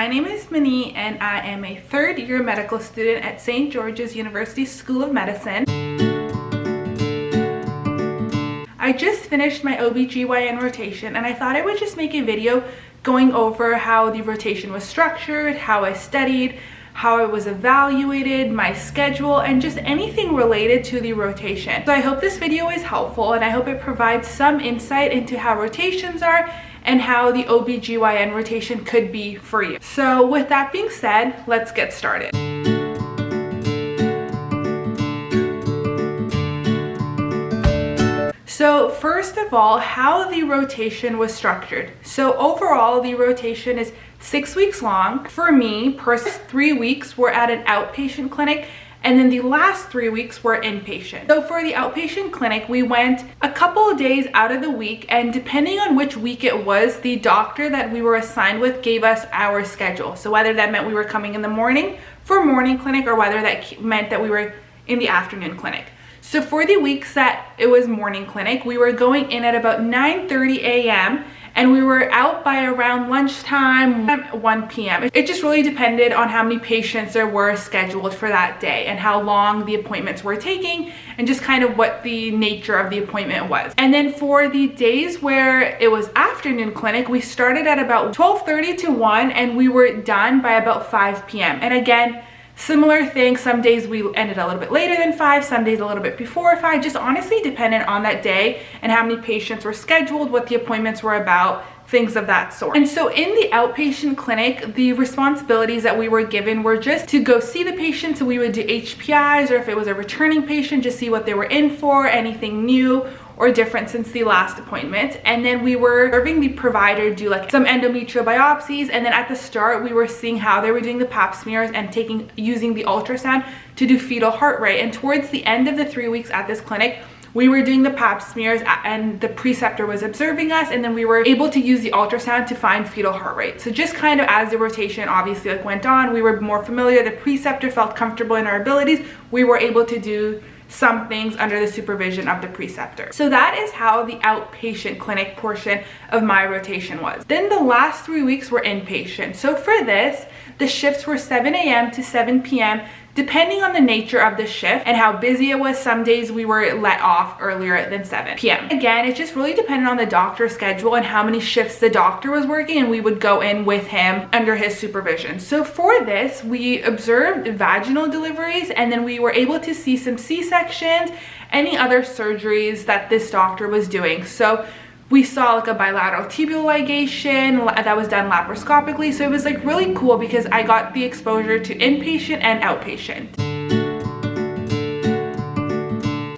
My name is Maneet and I am a third-year medical student at St. George's University School of Medicine. I just finished my OBGYN rotation and I thought I would just make a video going over how the rotation was structured, how I studied, how I was evaluated, my schedule, and just anything related to the rotation. So I hope this video is helpful and I hope it provides some insight into how rotations are and how the OBGYN rotation could be for you. So with that being said, let's get started. So first of all, how the rotation was structured. So overall, the rotation is 6 weeks long. For me, first 3 weeks were at an outpatient clinic, and then the last 3 weeks were inpatient. So for the outpatient clinic, we went a couple of days out of the week, and depending on which week it was, the doctor that we were assigned with gave us our schedule. So whether that meant we were coming in the morning for morning clinic or whether that meant that we were in the afternoon clinic. So for the weeks that it was morning clinic, we were going in at about 9:30 a.m. and we were out by around lunchtime, 1 p.m. It just really depended on how many patients there were scheduled for that day and how long the appointments were taking and just kind of what the nature of the appointment was. And then for the days where it was afternoon clinic, we started at about 12:30 to 1 and we were done by about 5 p.m. And again, similar thing, some days we ended a little bit later than 5, some days a little bit before 5, just honestly dependent on that day and how many patients were scheduled, what the appointments were about, things of that sort. And so in the outpatient clinic, the responsibilities that we were given were just to go see the patient. So we would do HPIs, or if it was a returning patient, just see what they were in for, anything new or different since the last appointment. And then we were serving the provider do like some endometrial biopsies, and then at the start we were seeing how they were doing the pap smears and using the ultrasound to do fetal heart rate. And towards the end of the 3 weeks at this clinic, we were doing the pap smears and the preceptor was observing us, and then we were able to use the ultrasound to find fetal heart rate. So just kind of as the rotation obviously went on, we were more familiar, the preceptor felt comfortable in our abilities, we were able to do some things under the supervision of the preceptor. So that is how the outpatient clinic portion of my rotation was. Then the last 3 weeks were inpatient. So for this, the shifts were 7 a.m. to 7 p.m. depending on the nature of the shift and how busy it was. Some days we were let off earlier than 7 p.m. Again, it just really depended on the doctor's schedule and how many shifts the doctor was working, and we would go in with him under his supervision. So for this, we observed vaginal deliveries, and then we were able to see some C-sections, any other surgeries that this doctor was doing. So we saw like a bilateral tibial ligation that was done laparoscopically. So it was like really cool because I got the exposure to inpatient and outpatient.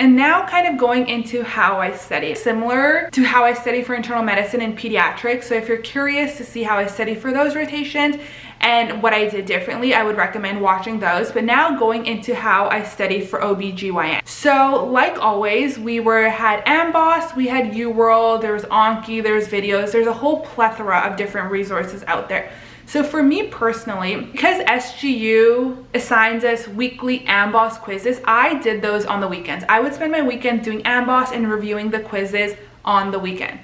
And now kind of going into how I study. Similar to how I study for internal medicine and pediatrics. So if you're curious to see how I study for those rotations and what I did differently, I would recommend watching those. But now going into how I studied for OBGYN. So like always, we had AMBOSS, we had UWorld, there was Anki, there's videos, there's a whole plethora of different resources out there. So for me personally, because SGU assigns us weekly AMBOSS quizzes, I did those on the weekends. I would spend my weekend doing AMBOSS and reviewing the quizzes on the weekend.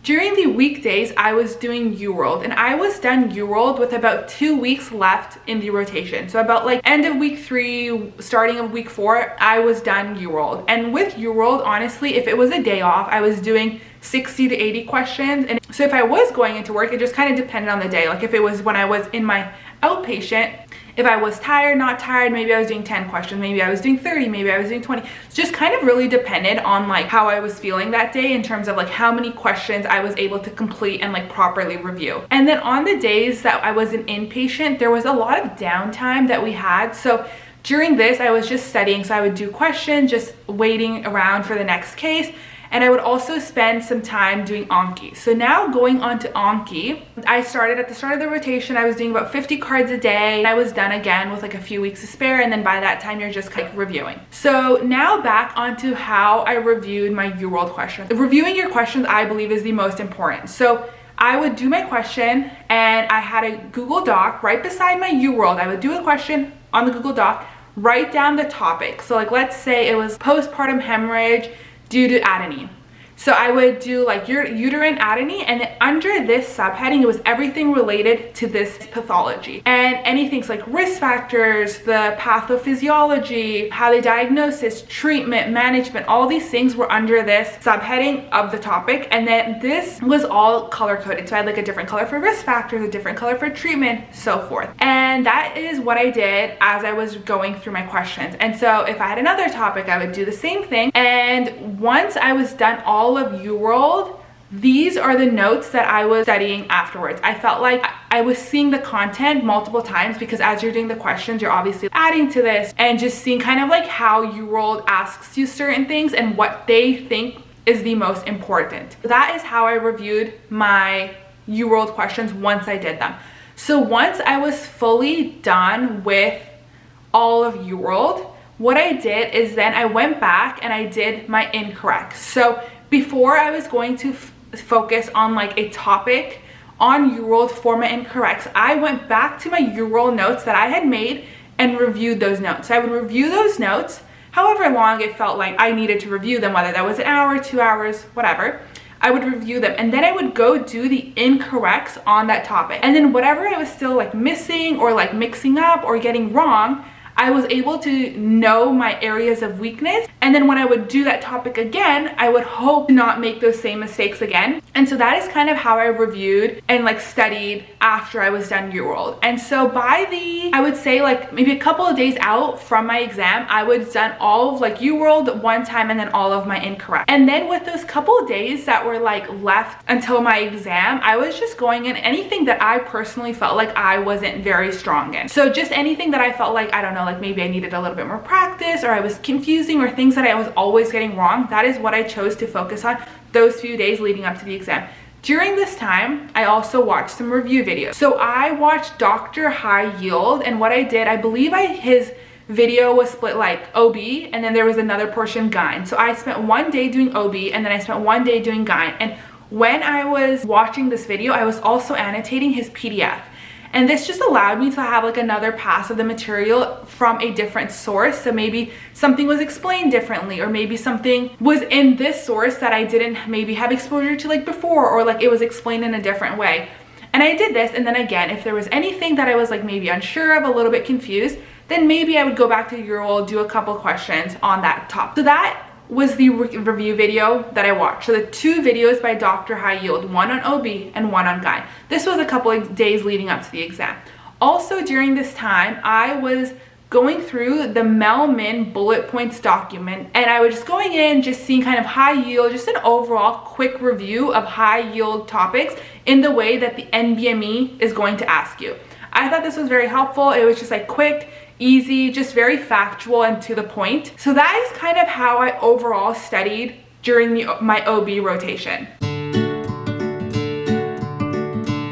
During the weekdays, I was doing UWorld, and I was done UWorld with about 2 weeks left in the rotation. So about like end of week 3, starting of week 4, I was done UWorld. And with UWorld, honestly, if it was a day off, I was doing 60 to 80 questions. And so if I was going into work, it just kind of depended on the day. Like if it was when I was in my outpatient, if I was tired, not tired, maybe I was doing 10 questions, maybe I was doing 30, maybe I was doing 20. It's just kind of really depended on like how I was feeling that day in terms of like how many questions I was able to complete and like properly review. And then on the days that I was an inpatient, there was a lot of downtime that we had. So during this, I was just studying. So I would do questions, just waiting around for the next case. And I would also spend some time doing Anki. So now going on to Anki, I started at the start of the rotation, I was doing about 50 cards a day. I was done again with like a few weeks to spare, and then by that time you're just like reviewing. So now back onto how I reviewed my UWorld questions. Reviewing your questions, I believe, is the most important. So I would do my question, and I had a Google Doc right beside my UWorld. I would do a question on the Google Doc, write down the topic. So like let's say it was postpartum hemorrhage due to adenine. So I would do like your uterine anatomy, and then under this subheading, it was everything related to this pathology. And anything like risk factors, the pathophysiology, how they diagnose this, treatment, management, all these things were under this subheading of the topic. And then this was all color coded. So I had like a different color for risk factors, a different color for treatment, so forth. And that is what I did as I was going through my questions. And so if I had another topic, I would do the same thing. And once I was done all of UWorld, these are the notes that I was studying afterwards. I felt like I was seeing the content multiple times, because as you're doing the questions, you're obviously adding to this and just seeing kind of like how UWorld asks you certain things and what they think is the most important. That is how I reviewed my UWorld questions once I did them. So once I was fully done with all of UWorld, what I did is then I went back and I did my incorrect. So before I was going to focus on like a topic on UWorld for my incorrects, I went back to my UWorld notes that I had made and reviewed those notes. So I would review those notes, however long it felt like I needed to review them, whether that was an hour, 2 hours, whatever. I would review them, and then I would go do the incorrects on that topic. And then whatever I was still like missing or like mixing up or getting wrong, I was able to know my areas of weakness. And then when I would do that topic again, I would hope to not make those same mistakes again. And so that is kind of how I reviewed and like studied after I was done UWorld. And so by I would say like maybe a couple of days out from my exam, I would have done all of like UWorld one time and then all of my incorrect. And then with those couple of days that were like left until my exam, I was just going in anything that I personally felt like I wasn't very strong in. So just anything that I felt like, I don't know, like maybe I needed a little bit more practice, or I was confusing, or things that I was always getting wrong. That is what I chose to focus on those few days leading up to the exam. During this time, I also watched some review videos. So I watched Dr. High Yield, and what I did, I believe his video was split like OB, and then there was another portion GYN. So I spent one day doing OB, and then I spent one day doing GYN. And when I was watching this video, I was also annotating his PDF. And this just allowed me to have like another pass of the material from a different source. So maybe something was explained differently, or maybe something was in this source that I didn't maybe have exposure to like before, or like it was explained in a different way. And I did this, and then again, if there was anything that I was like maybe unsure of, a little bit confused, then maybe I would go back to UWorld, do a couple questions on that topic. So that was the review video that I watched. So the two videos by Dr. High Yield, one on OB and one on GYN. This was a couple of days leading up to the exam. Also during this time, I was going through the Mel-Min bullet points document, and I was just going in, just seeing kind of high yield, just an overall quick review of high yield topics in the way that the NBME is going to ask you. I thought this was very helpful. It was just like quick, easy, just very factual and to the point. So that is kind of how I overall studied during my OB rotation.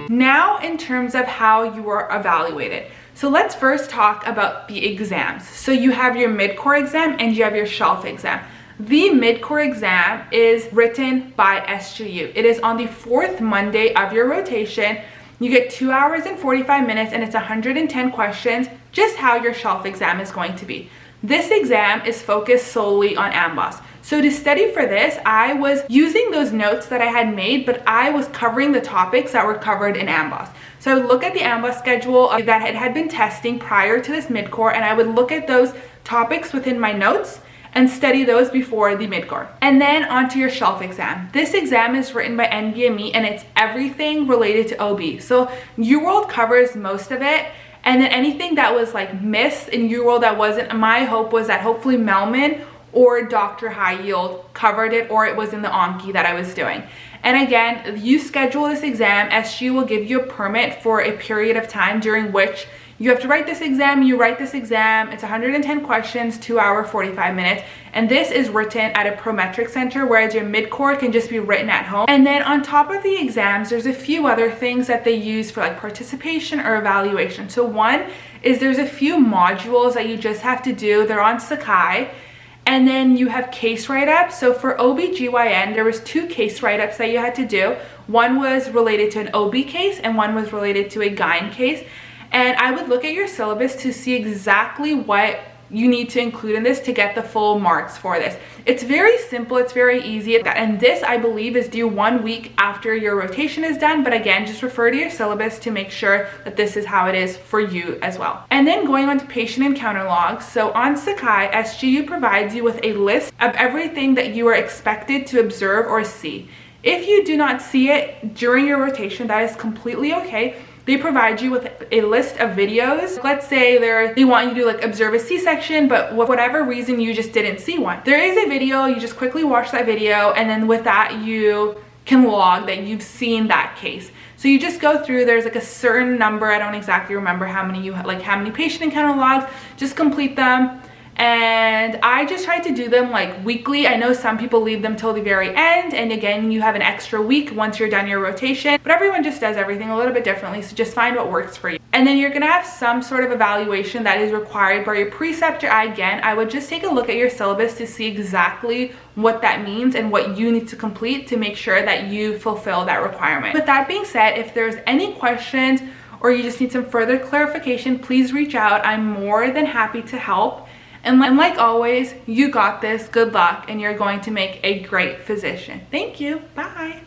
Now in terms of how you are evaluated. So let's first talk about the exams. So you have your mid-core exam and you have your shelf exam. The mid-core exam is written by SGU. It is on the 4th Monday of your rotation. You get 2 hours and 45 minutes, and it's 110 questions, just how your shelf exam is going to be. This exam is focused solely on AMBOSS. So to study for this, I was using those notes that I had made, but I was covering the topics that were covered in AMBOSS. So I would look at the AMBOSS schedule that it had been testing prior to this mid-core, and I would look at those topics within my notes and study those before the mid-core. And then onto your shelf exam. This exam is written by NBME, and it's everything related to OB. So UWorld covers most of it, and then anything that was like missed in UWorld that wasn't, my hope was that hopefully Mel-Min or Dr. High Yield covered it, or it was in the OMG that I was doing. And again, you schedule this exam, SG will give you a permit for a period of time during which you have to write this exam. You write this exam, it's 110 questions, 2 hours, 45 minutes. And this is written at a Prometric center, whereas your mid-core can just be written at home. And then on top of the exams, there's a few other things that they use for like participation or evaluation. So one is there's a few modules that you just have to do. They're on Sakai. And then you have case write-ups. So for OBGYN, there was 2 case write-ups that you had to do. One was related to an OB case and one was related to a GYN case. And I would look at your syllabus to see exactly what you need to include in this to get the full marks for this. It's very simple, it's very easy, and this I believe is due 1 week after your rotation is done, but again, just refer to your syllabus to make sure that this is how it is for you as well. And then going on to patient encounter logs. So on Sakai, SGU provides you with a list of everything that you are expected to observe or see. If you do not see it during your rotation, that is completely okay. They provide you with a list of videos. Let's say they want you to like observe a C-section, but for whatever reason you just didn't see one. There is a video, you just quickly watch that video, and then with that you can log that you've seen that case. So you just go through, there's like a certain number, I don't exactly remember how many how many patient encounter logs, just complete them. And I just try to do them like weekly. I know some people leave them till the very end, and again, you have an extra week once you're done your rotation, but everyone just does everything a little bit differently, so just find what works for you. And then you're gonna have some sort of evaluation that is required by your preceptor. Again, I would just take a look at your syllabus to see exactly what that means and what you need to complete to make sure that you fulfill that requirement. With that being said, if there's any questions or you just need some further clarification, please reach out. I'm more than happy to help. And like always, you got this, good luck, and you're going to make a great physician. Thank you, bye.